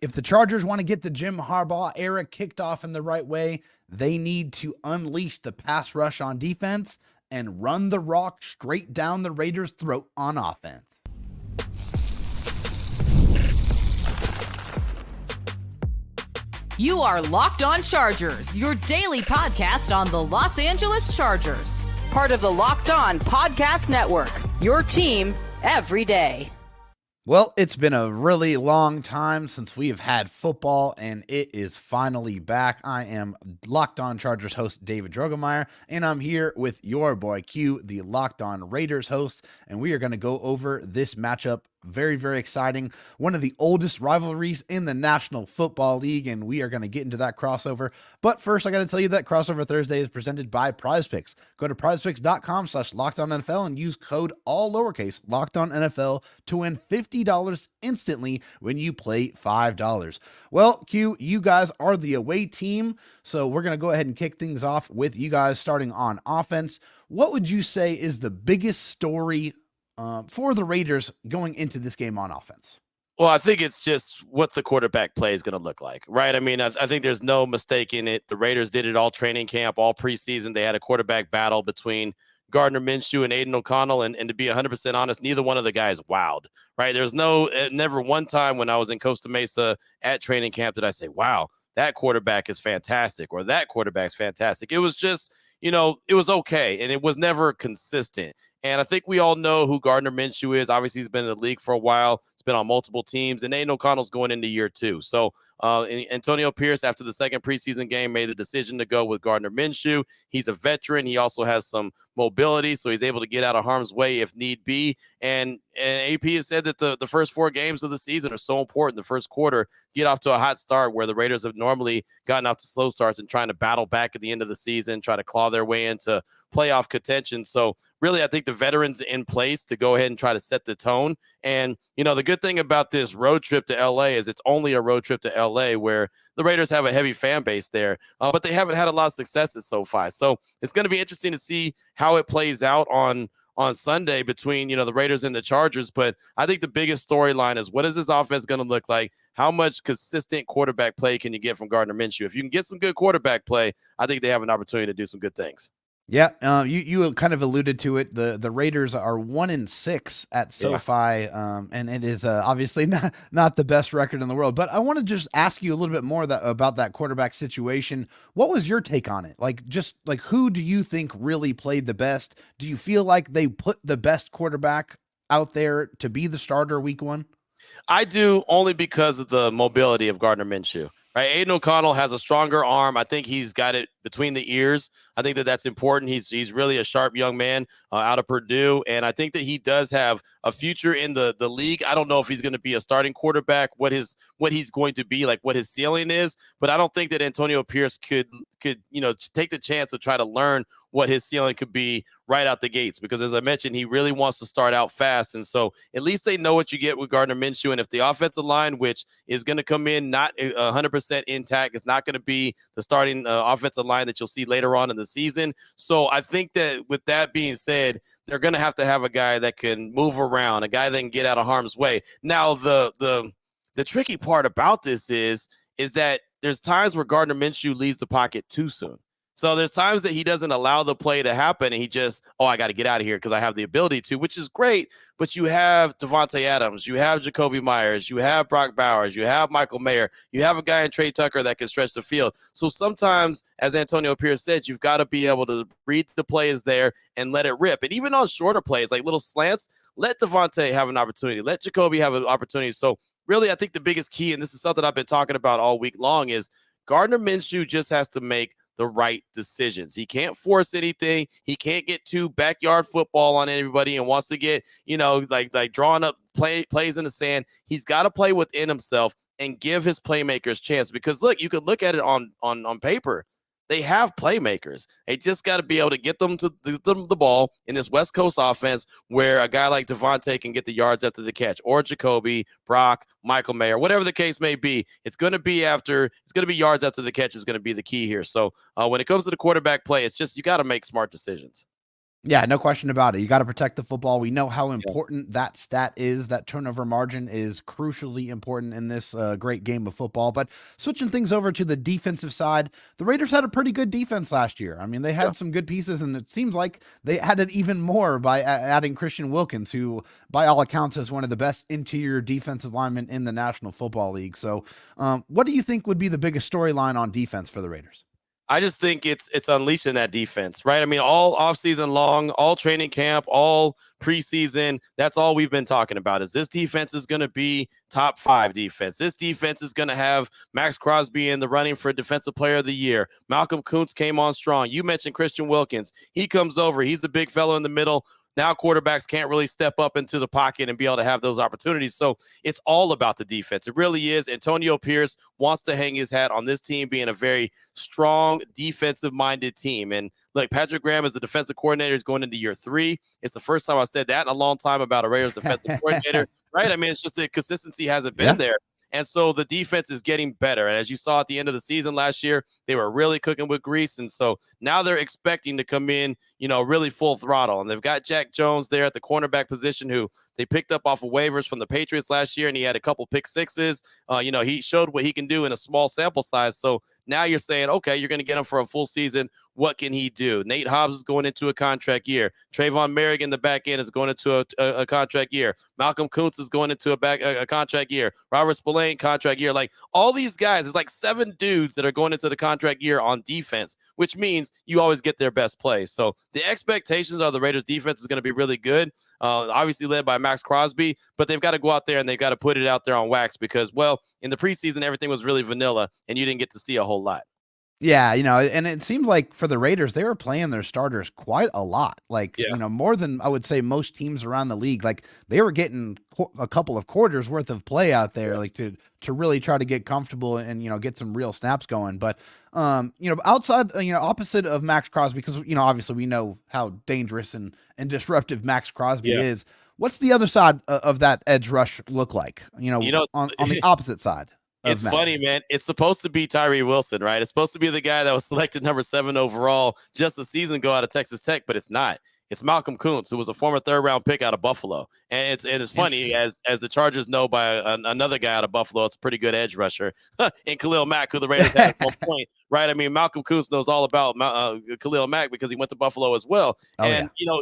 If the Chargers want to get the Jim Harbaugh era kicked off in the right way, they need to unleash the pass rush on defense and run the rock straight down the Raiders' throat on offense. You are Locked On Chargers, your daily podcast on the Los Angeles Chargers. Part of the Locked On Podcast Network, your team every day. Well, it's been a really long time since we have had football, and it is finally back. I am Locked On Chargers host David Droegemeier, and I'm here with your boy Q, the Locked On Raiders host, and we are going to go over this matchup. Very, very exciting. One of the oldest rivalries in the National Football League, and we are going to get into that crossover. But first, I got to tell you that Crossover Thursday is presented by PrizePicks. Go to prizepicks.com/LockedOnNFL and use code all lowercase LockedOnNFL to win $50 instantly when you play $5. Well, Q, you guys are the away team, so we're going to go ahead and kick things off with you guys starting on offense. What would you say is the biggest story for the Raiders going into this game on offense? Well, I think it's just what the quarterback play is going to look like, right? I mean, I think there's no mistake in it. The Raiders did it all training camp, all preseason. They had a quarterback battle between Gardner Minshew and Aiden O'Connell. And to be 100% honest, neither one of the guys wowed, right? There's never one time when I was in Costa Mesa at training camp did I say, wow, that quarterback is fantastic or that quarterback's fantastic. It was just, it was okay. And it was never consistent. And I think we all know who Gardner Minshew is. Obviously, he's been in the league for a while. He's been on multiple teams. And Aiden O'Connell's going into year 2. So Antonio Pierce, after the second preseason game, made the decision to go with Gardner Minshew. He's a veteran. He also has some mobility, so he's able to get out of harm's way if need be. And AP has said that the first 4 games of the season are so important. The first quarter, get off to a hot start where the Raiders have normally gotten off to slow starts and trying to battle back at the end of the season, try to claw their way into playoff contention. So really, I think the veterans in place to go ahead and try to set the tone. And, the good thing about this road trip to LA is it's only a road trip to LA where the Raiders have a heavy fan base there, but they haven't had a lot of successes so far. So it's going to be interesting to see how it plays out on Sunday between, the Raiders and the Chargers. But I think the biggest storyline is what is this offense going to look like? How much consistent quarterback play can you get from Gardner Minshew? If you can get some good quarterback play, I think they have an opportunity to do some good things. Yeah, you kind of alluded to it. The Raiders are 1-6 at SoFi, and it is obviously not the best record in the world. But I want to just ask you a little bit more about that quarterback situation. What was your take on it? Who do you think really played the best? Do you feel like they put the best quarterback out there to be the starter week 1? I do, only because of the mobility of Gardner Minshew. Right, Aiden O'Connell has a stronger arm. I think he's got it between the ears. I think that's important. He's really a sharp young man out of Purdue, and I think that he does have a future in the league. I don't know if he's going to be a starting quarterback, what he's going to be, like what his ceiling is, but I don't think that Antonio Pierce could take the chance to try to learn what his ceiling could be right out the gates, because as I mentioned, he really wants to start out fast. And so at least they know what you get with Gardner Minshew. And if the offensive line, which is going to come in not 100% intact, it's not going to be the starting offensive line that you'll see later on in the season. So I think that with that being said, they're going to have a guy that can move around, a guy that can get out of harm's way. Now, the tricky part about this is that there's times where Gardner Minshew leaves the pocket too soon. So there's times that he doesn't allow the play to happen, and he just, I got to get out of here because I have the ability to, which is great. But you have Devontae Adams, you have Jacoby Myers, you have Brock Bowers, you have Michael Mayer, you have a guy in Trey Tucker that can stretch the field. So sometimes, as Antonio Pierce said, you've got to be able to read the plays there and let it rip. And even on shorter plays, like little slants, let Devontae have an opportunity. Let Jacoby have an opportunity. So really, I think the biggest key, and this is something I've been talking about all week long, is Gardner Minshew just has to make the right decisions. He can't force anything. He can't get too backyard football on everybody and wants to get, like drawing up plays in the sand. He's got to play within himself and give his playmakers chance, because look, you can look at it on paper. They have playmakers. They just got to be able to get them the ball in this West Coast offense where a guy like Devontae can get the yards after the catch, or Jacoby, Brock, Michael Mayer, whatever the case may be. It's going to be yards after the catch is going to be the key here. So when it comes to the quarterback play, it's just you got to make smart decisions. Yeah, no question about it. You got to protect the football. We know how important that stat is. That turnover margin is crucially important in this great game of football. But switching things over to the defensive side, the Raiders had a pretty good defense last year. I mean, they had some good pieces, and it seems like they added even more by adding Christian Wilkins, who, by all accounts, is one of the best interior defensive linemen in the National Football League. So, what do you think would be the biggest storyline on defense for the Raiders? I just think it's unleashing that defense, right? I mean, all offseason long, all training camp, all preseason, that's all we've been talking about is this defense is going to be top 5 defense. This defense is going to have Maxx Crosby in the running for Defensive Player of the Year. Malcolm Kuntz came on strong. You mentioned Christian Wilkins. He comes over. He's the big fellow in the middle. Now quarterbacks can't really step up into the pocket and be able to have those opportunities. So it's all about the defense. It really is. Antonio Pierce wants to hang his hat on this team being a very strong defensive-minded team. And look, Patrick Graham as the defensive coordinator is going into year 3. It's the first time I said that in a long time about a Raiders defensive coordinator, right? I mean, it's just the consistency hasn't been there. And so the defense is getting better. And as you saw at the end of the season last year, they were really cooking with grease. And so now they're expecting to come in, really full throttle. And they've got Jack Jones there at the cornerback position, who they picked up off of waivers from the Patriots last year. And he had a couple pick sixes. He showed what he can do in a small sample size. So now you're saying, okay, you're going to get him for a full season. What can he do? Nate Hobbs is going into a contract year. Trayvon Merrick in the back end is going into a contract year. Malcolm Kuntz is going into a contract year. Robert Spillane, contract year. Like all these guys, it's like 7 dudes that are going into the contract year on defense, which means you always get their best play. So the expectations of the Raiders defense is going to be really good. Obviously led by Maxx Crosby, but they've got to go out there and they've got to put it out there on wax because, well, in the preseason, everything was really vanilla and you didn't get to see a whole lot. Yeah, and it seemed like for the Raiders, they were playing their starters quite a lot. Like, more than I would say most teams around the league. Like they were getting a couple of quarters worth of play out there, like to really try to get comfortable and, get some real snaps going. But, outside, opposite of Maxx Crosby, because, obviously we know how dangerous and disruptive Maxx Crosby is. What's the other side of that edge rush look like, on the opposite side? It's funny, man. It's supposed to be Tyree Wilson, right? It's supposed to be the guy that was selected number 7 overall just a season ago out of Texas Tech, but it's not. It's Malcolm Kuntz, who was a former 3rd-round pick out of Buffalo. And it's funny, as the Chargers know by another guy out of Buffalo, it's a pretty good edge rusher, and Khalil Mack, who the Raiders had at one point, right? I mean, Malcolm Kuntz knows all about Khalil Mack because he went to Buffalo as well.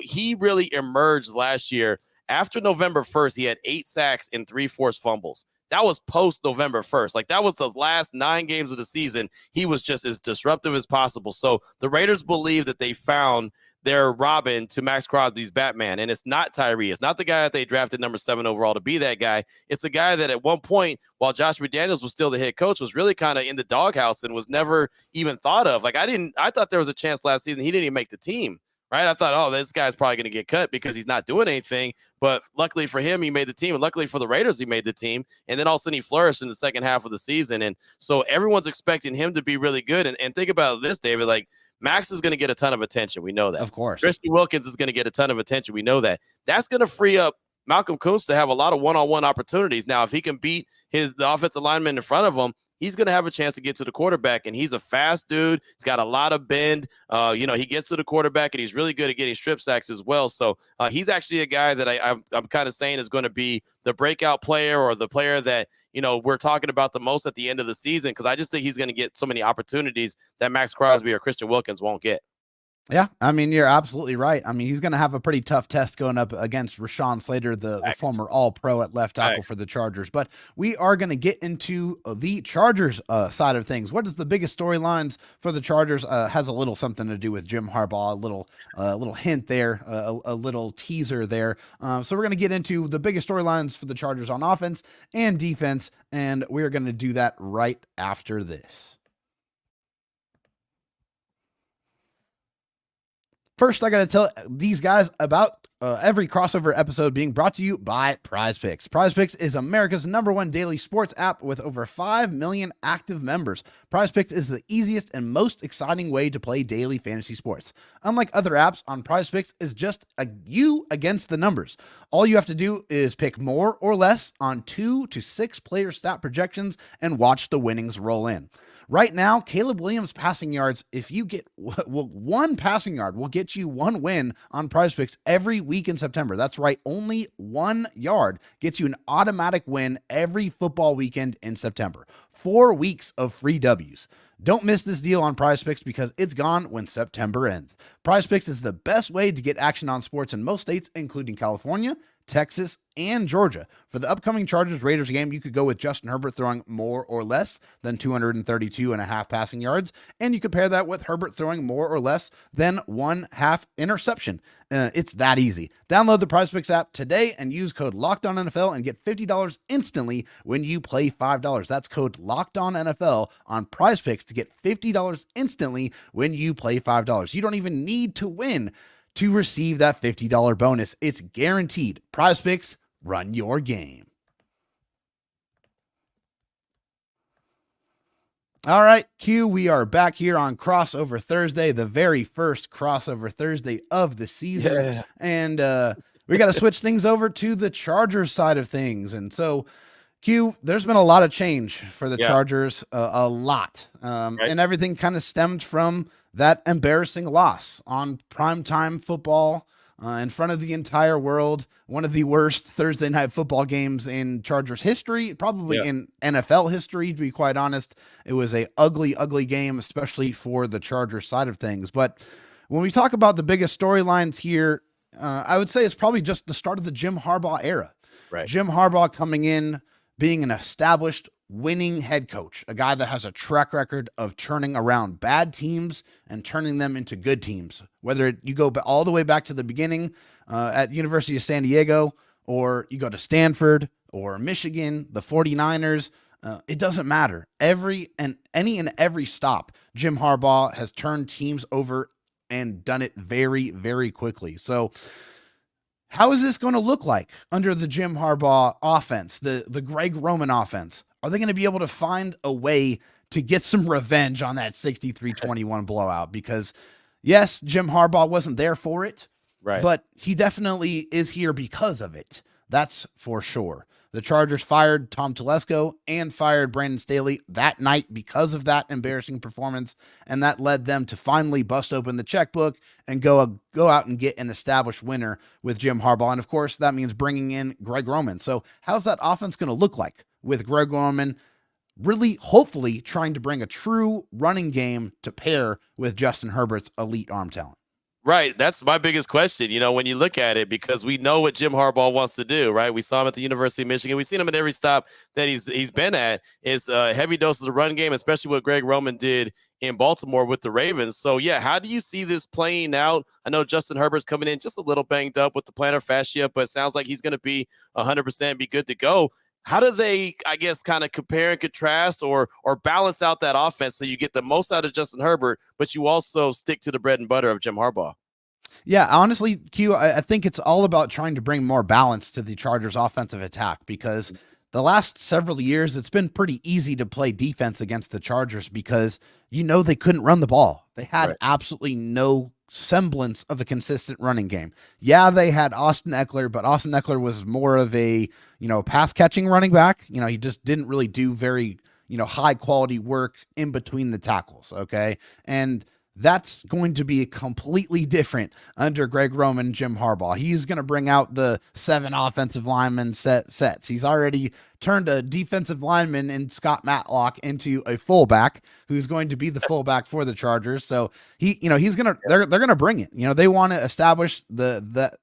He really emerged last year. After November 1st, he had 8 sacks and 3 forced fumbles. That was post November 1st. Like that was the last 9 games of the season. He was just as disruptive as possible. So the Raiders believe that they found their Robin to Maxx Crosby's Batman. And it's not Tyree. It's not the guy that they drafted number 7 overall to be that guy. It's a guy that at one point, while Josh McDaniels was still the head coach, was really kind of in the doghouse and was never even thought of. Like I thought there was a chance last season. He didn't even make the team. Right. I thought, oh, this guy's probably going to get cut because he's not doing anything. But luckily for him, he made the team. And luckily for the Raiders, he made the team. And then all of a sudden he flourished in the second half of the season. And so everyone's expecting him to be really good. And think about this, David, like Maxx is going to get a ton of attention. We know that. Of course. Christian Wilkins is going to get a ton of attention. We know that. That's going to free up Malcolm Kuntz to have a lot of one-on-one opportunities. Now, if he can beat the offensive lineman in front of him, he's going to have a chance to get to the quarterback, and he's a fast dude. He's got a lot of bend. He gets to the quarterback, and he's really good at getting strip sacks as well. So he's actually a guy that I'm kind of saying is going to be the breakout player or the player that, we're talking about the most at the end of the season because I just think he's going to get so many opportunities that Maxx Crosby or Christian Wilkins won't get. Yeah, I mean, you're absolutely right. I mean, he's going to have a pretty tough test going up against Rashawn Slater, the former All-Pro at left tackle for the Chargers. But we are going to get into the Chargers side of things. What is the biggest storylines for the Chargers? Has a little something to do with Jim Harbaugh, a little hint there, a little teaser there. So we're going to get into the biggest storylines for the Chargers on offense and defense, and we're going to do that right after this. First, I got to tell these guys about every crossover episode being brought to you by Prize Picks. Prize Picks is America's #1 daily sports app with over 5 million active members. Prize Picks is the easiest and most exciting way to play daily fantasy sports. Unlike other apps, on Prize Picks is just you against the numbers. All you have to do is pick more or less on 2 to 6 player stat projections and watch the winnings roll in. Right now, Caleb Williams passing yards, if you get one passing yard, will get you one win on PrizePicks every week in September. That's right. Only 1 yard gets you an automatic win every football weekend in September. 4 weeks of free W's. Don't miss this deal on PrizePicks because it's gone when September ends. PrizePicks is the best way to get action on sports in most states, including California, Texas, and Georgia. For the upcoming Chargers-Raiders game, you could go with Justin Herbert throwing more or less than 232.5 passing yards, and you could pair that with Herbert throwing more or less than 1/2 interception. It's that easy. Download the PrizePicks app today and use code LOCKEDONNFL and get $50 instantly when you play $5. That's code LOCKEDONNFL on PrizePicks to get $50 instantly when you play $5. You don't even need to win to receive that $50 bonus. It's guaranteed. PrizePicks, run your game. All right, Q, we are back here on Crossover Thursday, the very first Crossover Thursday of the season. Yeah. And we got to switch things over to the Chargers side of things. And so, Q, there's been a lot of change for the Chargers, a lot. And everything kind of stemmed from that embarrassing loss on primetime football in front of the entire world. One of the worst Thursday night football games in Chargers history, probably in NFL history, to be quite honest. It was a ugly, ugly game, especially for the Chargers side of things. But when we talk about the biggest storylines here, I would say it's probably just the start of the Jim Harbaugh era. Right. Jim Harbaugh coming in, being an established winning head coach, a guy that has a track record of turning around bad teams and turning them into good teams. Whether you go all the way back to the beginning at University of San Diego, or you go to Stanford or Michigan, the 49ers, it doesn't matter. Any and every stop, Jim Harbaugh has turned teams over and done it very, very quickly. So how is this going to look like under the Jim Harbaugh offense, the Greg Roman offense? Are they going to be able to find a way to get some revenge on that 63-21 blowout? Because, yes, Jim Harbaugh wasn't there for it, but he definitely is here because of it. That's for sure. The Chargers fired Tom Telesco and fired Brandon Staley that night because of that embarrassing performance, and that led them to finally bust open the checkbook and go out and get an established winner with Jim Harbaugh. And, of course, that means bringing in Greg Roman. So how's that offense going to look like with Greg Roman really, hopefully, trying to bring a true running game to pair with Justin Herbert's elite arm talent? Right. That's my biggest question, when you look at it, because we know what Jim Harbaugh wants to do, right? We saw him at the University of Michigan. We've seen him at every stop that he's been at. Is a heavy dose of the run game, especially what Greg Roman did in Baltimore with the Ravens. So, how do you see this playing out? I know Justin Herbert's coming in just a little banged up with the plantar fascia, but it sounds like he's going to be 100%, be good to go. How do they, I guess, kind of compare and contrast or balance out that offense so you get the most out of Justin Herbert, but you also stick to the bread and butter of Jim Harbaugh? Yeah, honestly, Q, I think it's all about trying to bring more balance to the Chargers' offensive attack, because the last several years, it's been pretty easy to play defense against the Chargers because they couldn't run the ball. They had absolutely no semblance of a consistent running game. Yeah, they had Austin Eckler, but Austin Eckler was more of a, pass catching running back. He just didn't really do very, high quality work in between the tackles. Okay. And that's going to be completely different under Greg Roman and Jim Harbaugh. He's going to bring out the 7 offensive lineman sets. He's already turned a defensive lineman in Scott Matlock into a fullback who's going to be the fullback for the Chargers. So they're going to bring it. They want to establish that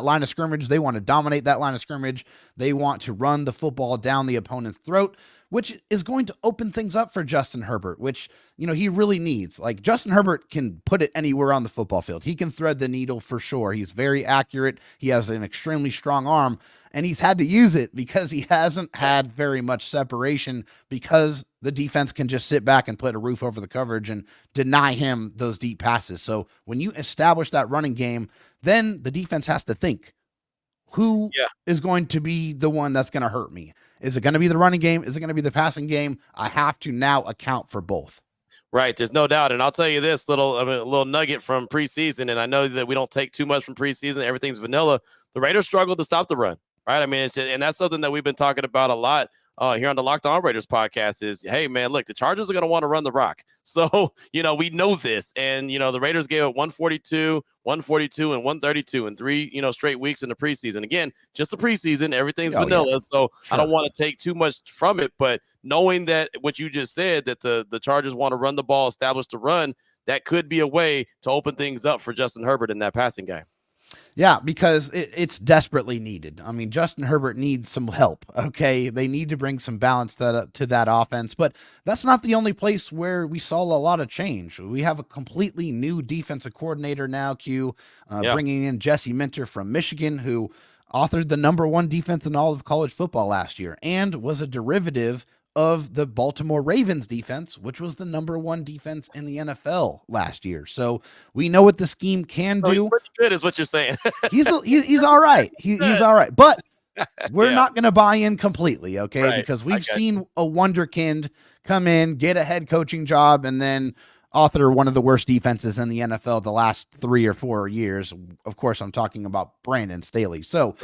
line of scrimmage. They want to dominate that line of scrimmage. They want to run the football down the opponent's throat, which is going to open things up for Justin Herbert, which, he really needs. Like, Justin Herbert can put it anywhere on the football field. He can thread the needle for sure. He's very accurate. He has an extremely strong arm, and he's had to use it because he hasn't had very much separation, because the defense can just sit back and put a roof over the coverage and deny him those deep passes. So when you establish that running game, then the defense has to think, who is going to be the one that's going to hurt me? Is it going to be the running game? Is it going to be the passing game? I have to now account for both. Right. There's no doubt. And I'll tell you this little nugget from preseason. And I know that we don't take too much from preseason. Everything's vanilla. The Raiders struggled to stop the run. Right. I mean, and that's something that we've been talking about a lot here on the Locked On Raiders podcast is, hey, man, look, the Chargers are going to want to run the rock. So, we know this. And, the Raiders gave up 142, 142, and 132 in 3, straight weeks in the preseason. Again, just the preseason. Everything's vanilla. Yeah. So sure. I don't want to take too much from it. But knowing that what you just said, that the Chargers want to run the ball, establish the run, that could be a way to open things up for Justin Herbert in that passing game. Yeah, because it's desperately needed. I mean, Justin Herbert needs some help, okay? They need to bring some balance to that offense, but that's not the only place where we saw a lot of change. We have a completely new defensive coordinator now, bringing in Jesse Minter from Michigan, who authored the #1 defense in all of college football last year and was a derivative of the Baltimore Ravens defense, which was the #1 defense in the NFL last year. So we know what the scheme can do. He's pretty good is what you're saying. he's all right. He's all right. But we're not going to buy in completely, okay? Right. Because we've seen a wonderkind come in, get a head coaching job, and then author one of the worst defenses in the NFL the last 3 or 4 years. Of course, I'm talking about Brandon Staley. So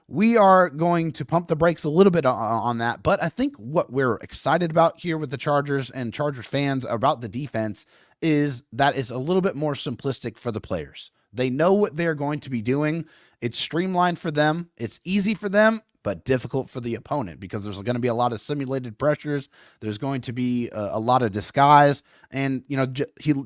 we are going to pump the brakes a little bit on that. But I think what we're excited about here with the Chargers and Chargers fans about the defense is that it's a little bit more simplistic for the players. They know what they're going to be doing. It's streamlined for them. It's easy for them, but difficult for the opponent because there's going to be a lot of simulated pressures. There's going to be a lot of disguise. And,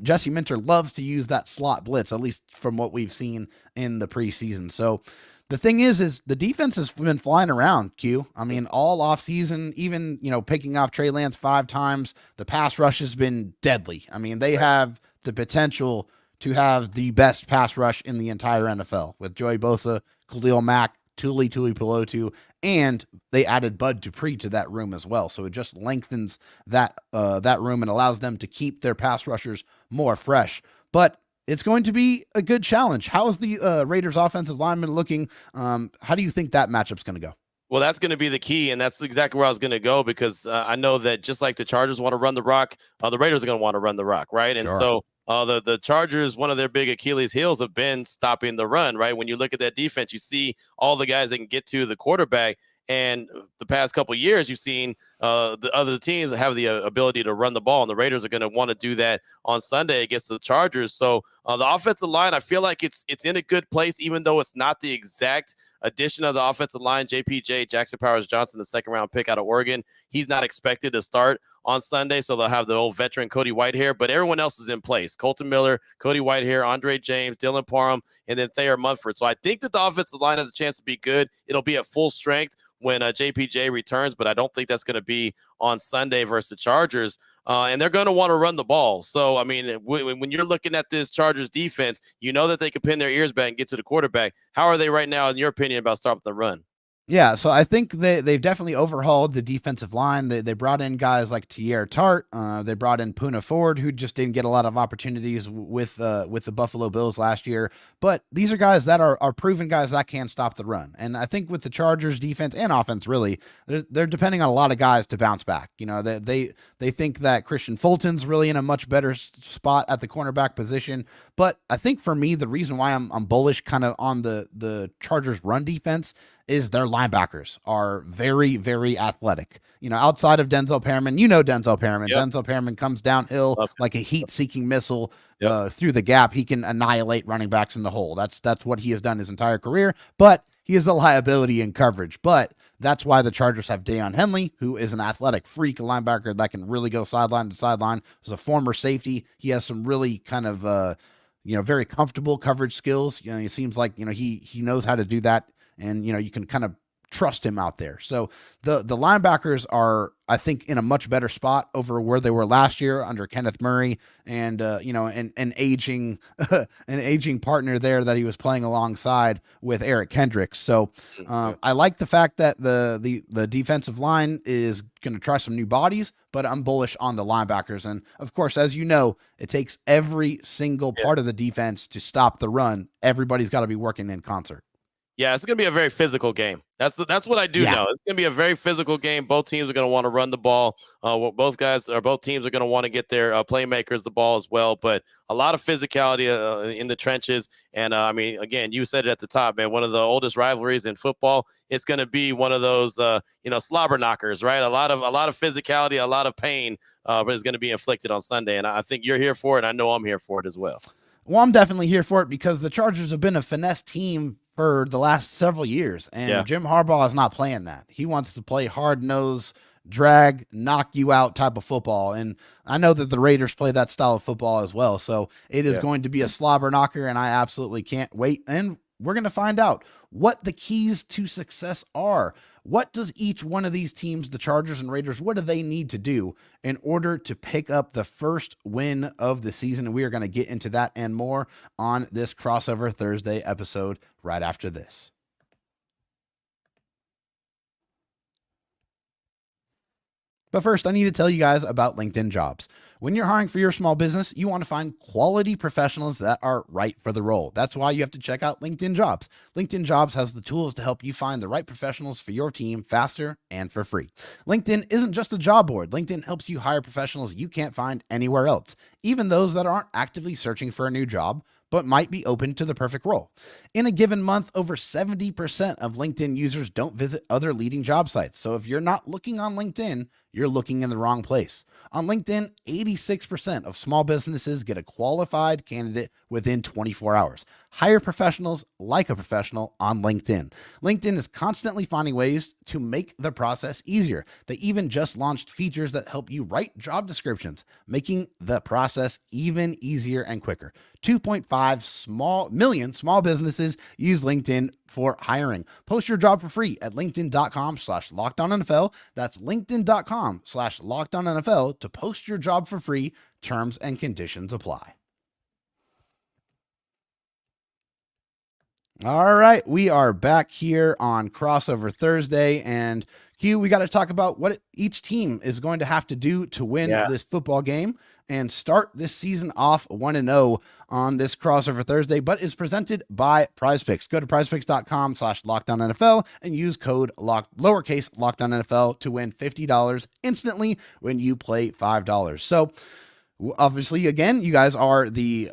Jesse Minter loves to use that slot blitz, at least from what we've seen in the preseason. So the thing is the defense has been flying around, Q. I mean, all offseason, even, picking off Trey Lance 5 times, the pass rush has been deadly. I mean, they have the potential to have the best pass rush in the entire NFL with Joey Bosa, Khalil Mack, Tuli Pelotu, and they added Bud Dupree to that room as well. So it just lengthens that room and allows them to keep their pass rushers more fresh. But it's going to be a good challenge. How is the Raiders offensive lineman looking? How do you think that matchup's going to go? Well, that's going to be the key, and that's exactly where I was going to go because I know that just like the Chargers want to run the rock, the Raiders are going to want to run the rock, right? And so the Chargers, one of their big Achilles heels have been stopping the run, right? When you look at that defense, you see all the guys that can get to the quarterback. And the past couple of years, you've seen the other teams have the ability to run the ball, and the Raiders are going to want to do that on Sunday against the Chargers. So the offensive line, I feel like it's in a good place, even though it's not the exact addition of the offensive line. JPJ, Jackson Powers-Johnson, the second-round pick out of Oregon, he's not expected to start on Sunday, so they'll have the old veteran Cody Whitehair, but everyone else is in place. Colton Miller, Cody Whitehair, Andre James, Dylan Parham, and then Thayer Munford. So I think that the offensive line has a chance to be good. It'll be at full strength when JPJ returns, but I don't think that's going to be on Sunday versus the Chargers. And they're going to want to run the ball. So, I mean, when you're looking at this Chargers defense, you know that they can pin their ears back and get to the quarterback. How are they right now, in your opinion, about stopping the run? Yeah, so I think they've definitely overhauled the defensive line. They brought in guys like Tier Tart. They brought in Poona Ford, who just didn't get a lot of opportunities with the Buffalo Bills last year. But these are guys that are proven guys that can stop the run. And I think with the Chargers defense and offense, really, they're depending on a lot of guys to bounce back. They think that Christian Fulton's really in a much better spot at the cornerback position. But I think for me, the reason why I'm bullish kind of on the Chargers run defense is their linebackers are very, very athletic. Outside of Denzel Perriman, Denzel Perriman. Yep. Denzel Perriman comes downhill like a heat-seeking missile through the gap. He can annihilate running backs in the hole. That's what he has done his entire career, but he is a liability in coverage. But that's why the Chargers have Deion Henley, who is an athletic freak, a linebacker that can really go sideline to sideline. He's a former safety. He has some really kind of, very comfortable coverage skills. It seems like, he knows how to do that. And, you can kind of trust him out there. So the linebackers are, I think, in a much better spot over where they were last year under Kenneth Murray and, an aging partner there that he was playing alongside with Eric Kendricks. So I like the fact that the defensive line is going to try some new bodies, but I'm bullish on the linebackers. And of course, as you know, it takes every single part of the defense to stop the run. Everybody's got to be working in concert. Yeah, it's going to be a very physical game. That's what I do Yeah. know. It's going to be a very physical game. Both teams are going to want to run the ball. Both teams are going to want to get their playmakers the ball as well. But a lot of physicality in the trenches. And I mean, again, you said it at the top, man. One of the oldest rivalries in football. It's going to be one of those, slobber knockers, right? A lot of physicality, a lot of pain, but it's going to be inflicted on Sunday. And I think you're here for it. I know I'm here for it as well. Well, I'm definitely here for it because the Chargers have been a finesse team for the last several years, and Jim Harbaugh is not playing that. He wants to play hard-nosed, drag, knock you out type of football, and I know that the Raiders play that style of football as well, so it is going to be a slobber knocker, and I absolutely can't wait, and we're going to find out what the keys to success are. What does each one of these teams, the Chargers and Raiders, what do they need to do in order to pick up the first win of the season? And we are going to get into that and more on this Crossover Thursday episode right after this. But first, I need to tell you guys about LinkedIn Jobs. When you're hiring for your small business, you want to find quality professionals that are right for the role. That's why you have to check out LinkedIn Jobs. LinkedIn Jobs has the tools to help you find the right professionals for your team faster and for free. LinkedIn isn't just a job board. LinkedIn helps you hire professionals you can't find anywhere else, even those that aren't actively searching for a new job, but might be open to the perfect role. In a given month, over 70% of LinkedIn users don't visit other leading job sites. So if you're not looking on LinkedIn, you're looking in the wrong place. On LinkedIn, 86% of small businesses get a qualified candidate within 24 hours. Hire professionals like a professional on LinkedIn. LinkedIn is constantly finding ways to make the process easier. They even just launched features that help you write job descriptions, making the process even easier and quicker. 2.5 million small businesses use LinkedIn for hiring. Post your job for free at linkedin.com/LockedOnNFL. That's linkedin.com/LockedOnNFL to post your job for free. Terms and conditions apply. All right, we are back here on Crossover Thursday, and Hugh, we got to talk about what each team is going to have to do to win this football game and start this season off 1-0 on this Crossover Thursday, but is presented by PrizePicks. Go to prizepicks.com/LockedOnNFL and use code lowercase LockedOnNFL to win $50 instantly when you play $5. So obviously, again, you guys are the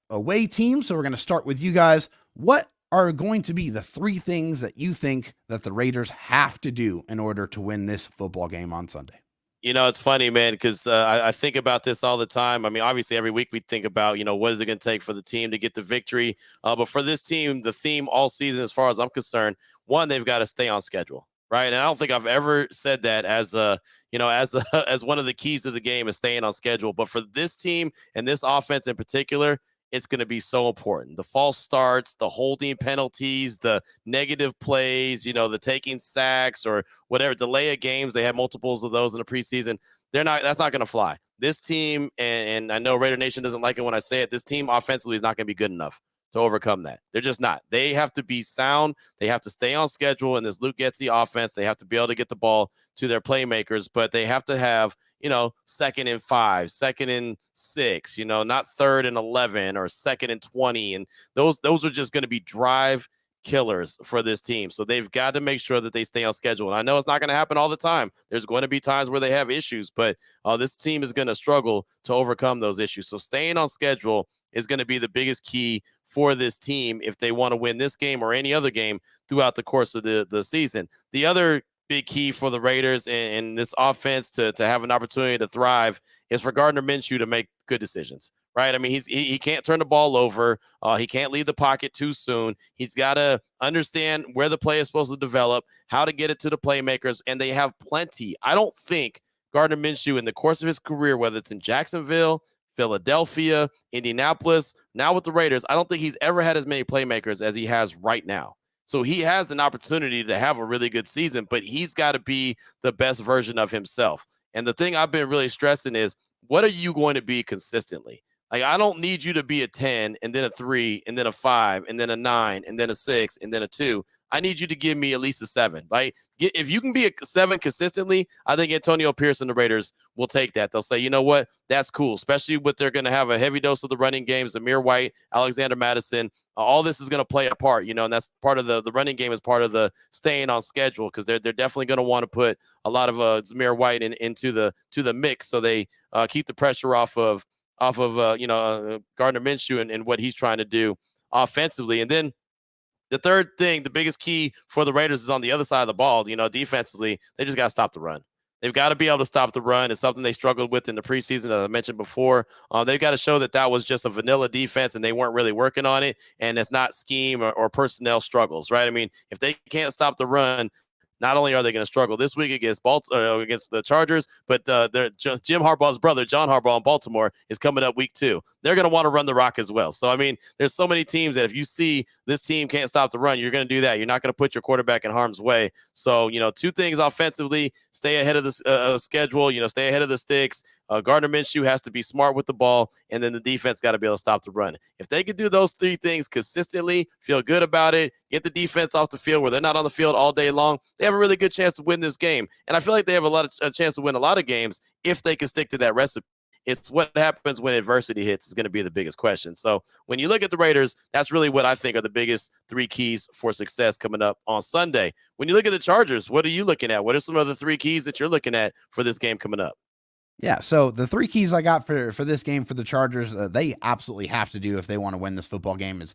away team, so we're going to start with you guys. What are going to be the three things that you think that the Raiders have to do in order to win this football game on Sunday? You know, it's funny, man, because I think about this all the time. I mean, obviously, every week we think about, what is it going to take for the team to get the victory? But for this team, the theme all season, as far as I'm concerned, one, they've got to stay on schedule, right? And I don't think I've ever said that as as one of the keys to the game is staying on schedule. But for this team and this offense in particular, it's going to be so important. The false starts, the holding penalties, the negative plays, the taking sacks or whatever, delay of games. They had multiples of those in the preseason. That's not going to fly. This team, and I know Raider Nation doesn't like it when I say it, this team offensively is not going to be good enough to overcome that. They're just not. They have to be sound. They have to stay on schedule in this Luke Getsy offense. They have to be able to get the ball to their playmakers, but they have to have, 2nd and 5, 2nd and 6, not 3rd and 11 or 2nd and 20. And those are just going to be drive killers for this team. So they've got to make sure that they stay on schedule. And I know it's not going to happen all the time. There's going to be times where they have issues, but this team is going to struggle to overcome those issues. So staying on schedule is going to be the biggest key for this team if they want to win this game or any other game throughout the course of the season. The other big key for the Raiders and this offense to have an opportunity to thrive is for Gardner Minshew to make good decisions, right? I mean, he can't turn the ball over. He can't leave the pocket too soon. He's got to understand where the play is supposed to develop, how to get it to the playmakers, and they have plenty. I don't think Gardner Minshew in the course of his career, whether it's in Jacksonville, Philadelphia, Indianapolis, now with the Raiders, I don't think he's ever had as many playmakers as he has right now. So he has an opportunity to have a really good season, but he's got to be the best version of himself. And the thing I've been really stressing is, what are you going to be consistently? Like, I don't need you to be a 10 and then a 3 and then a 5 and then a 9 and then a 6 and then a 2. I need you to give me at least a 7, right? If you can be a 7 consistently, I think Antonio Pierce and the Raiders will take that. They'll say, you know what? That's cool, especially with they're going to have a heavy dose of the running game, Zamir White, Alexander Madison. all this is going to play a part, and that's part of the running game is part of the staying on schedule, because they're definitely going to want to put a lot of Zamir White into the mix, so they keep the pressure off of Gardner Minshew and what he's trying to do offensively. And then the third thing, the biggest key for the Raiders is on the other side of the ball. Defensively, they just got to stop the run. They've got to be able to stop the run. It's something they struggled with in the preseason, as I mentioned before. They've got to show that was just a vanilla defense and they weren't really working on it, and it's not scheme or personnel struggles, right? I mean, if they can't stop the run, not only are they going to struggle this week against against the Chargers, but Jim Harbaugh's brother, John Harbaugh in Baltimore, is coming up week 2. They're going to want to run the rock as well. So, I mean, there's so many teams that if you see this team can't stop the run, you're going to do that. You're not going to put your quarterback in harm's way. So, 2 things offensively: stay ahead of the schedule, stay ahead of the sticks. Gardner Minshew has to be smart with the ball, and then the defense got to be able to stop the run. If they could do those 3 things consistently, feel good about it, get the defense off the field where they're not on the field all day long, they have a really good chance to win this game. And I feel like they have a chance to win a lot of games if they can stick to that recipe. It's what happens when adversity hits is going to be the biggest question. So when you look at the Raiders, that's really what I think are the biggest 3 keys for success coming up on Sunday. When you look at the Chargers, what are you looking at? What are some of the 3 keys that you're looking at for this game coming up? Yeah, so the 3 keys I got for this game for the Chargers, they absolutely have to do if they want to win this football game is,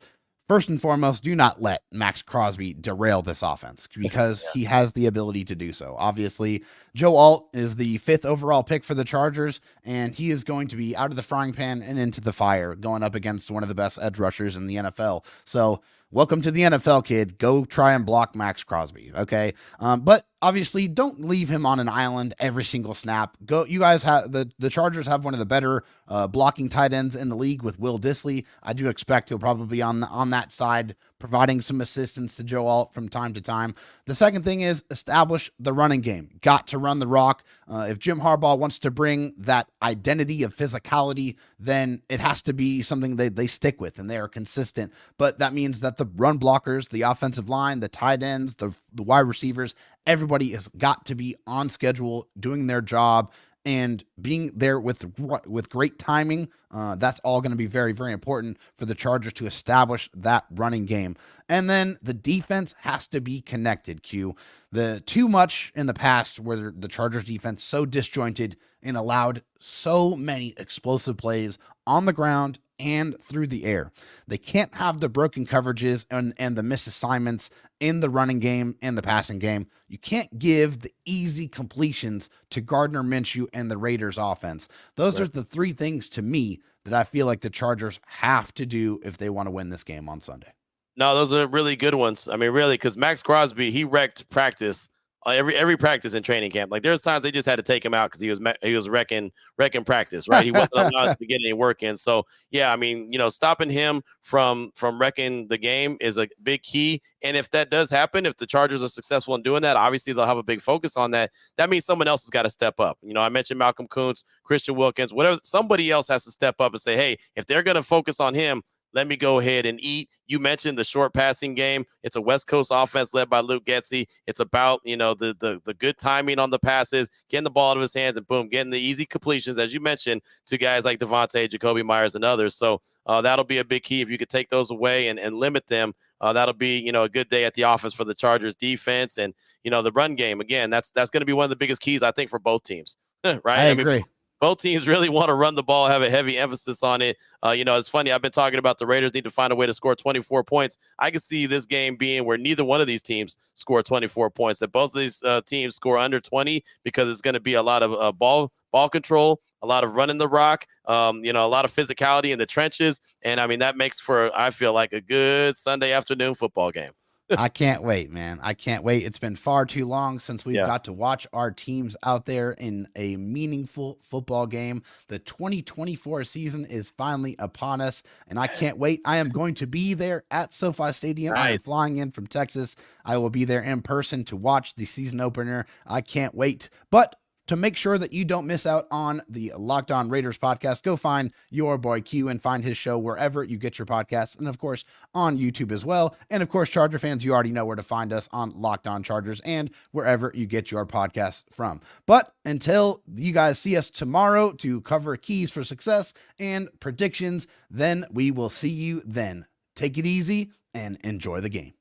first and foremost, do not let Maxx Crosby derail this offense, because he has the ability to do so. Obviously, Joe Alt is the 5th overall pick for the Chargers, and he is going to be out of the frying pan and into the fire going up against one of the best edge rushers in the NFL. So welcome to the NFL, kid. Go try and block Maxx Crosby, okay? But obviously, don't leave him on an island every single snap. You guys have the Chargers have one of the better blocking tight ends in the league with Will Dissly. I do expect he'll probably be on that side, providing some assistance to Joe Alt from time to time. The second thing is establish the running game. Got to run the rock. If Jim Harbaugh wants to bring that identity of physicality, then it has to be something they stick with and they are consistent. But that means that the run blockers, the offensive line, the tight ends, the wide receivers, everybody has got to be on schedule, doing their job, and being there with great timing. That's all going to be very, very important for the Chargers to establish that running game. And then the defense has to be connected, Q. Too much in the past where the Chargers defense so disjointed and allowed so many explosive plays on the ground and through the air. They can't have the broken coverages and the misassignments in the running game and the passing game. You can't give the easy completions to Gardner Minshew and the Raiders offense. Those are the 3 things to me that I feel like the Chargers have to do if they want to win this game on Sunday. No, those are really good ones. I mean, really, because Maxx Crosby, he wrecked practice. Every practice in training camp. Like, there's times they just had to take him out because he was wrecking practice, right? He wasn't allowed to get any work in. So yeah, I mean, stopping him from wrecking the game is a big key. And if that does happen, if the Chargers are successful in doing that, obviously they'll have a big focus on that. That means someone else has got to step up. I mentioned Malcolm Kuntz, Christian Wilkins, whatever. Somebody else has to step up and say, hey, if they're going to focus on him, let me go ahead and eat. You mentioned the short passing game. It's a West Coast offense led by Luke Getsy. It's about, the good timing on the passes, getting the ball out of his hands, and boom, getting the easy completions, as you mentioned, to guys like Devontae, Jacoby Myers, and others. So that'll be a big key. If you could take those away and limit them, that'll be, a good day at the office for the Chargers defense. And, the run game, again, that's going to be one of the biggest keys, I think, for both teams, right? I agree. Both teams really want to run the ball, have a heavy emphasis on it. It's funny. I've been talking about the Raiders need to find a way to score 24 points. I can see this game being where neither one of these teams score 24 points, that both of these teams score under 20, because it's going to be a lot of ball control, a lot of running the rock, a lot of physicality in the trenches. And, I mean, that makes for, I feel like, a good Sunday afternoon football game. I can't wait, man. I can't wait. It's been far too long since we've got to watch our teams out there in a meaningful football game. The 2024 season is finally upon us, and I can't wait. I am going to be there at SoFi Stadium. Nice. I'm flying in from Texas. I will be there in person to watch the season opener. I can't wait. But to make sure that you don't miss out on the Locked On Raiders podcast, go find your boy Q and find his show wherever you get your podcasts, and of course on YouTube as well. And of course, Charger fans, you already know where to find us on Locked On Chargers and wherever you get your podcasts from. But until you guys see us tomorrow to cover keys for success and predictions, then we will see you then. take it easy and enjoy the game.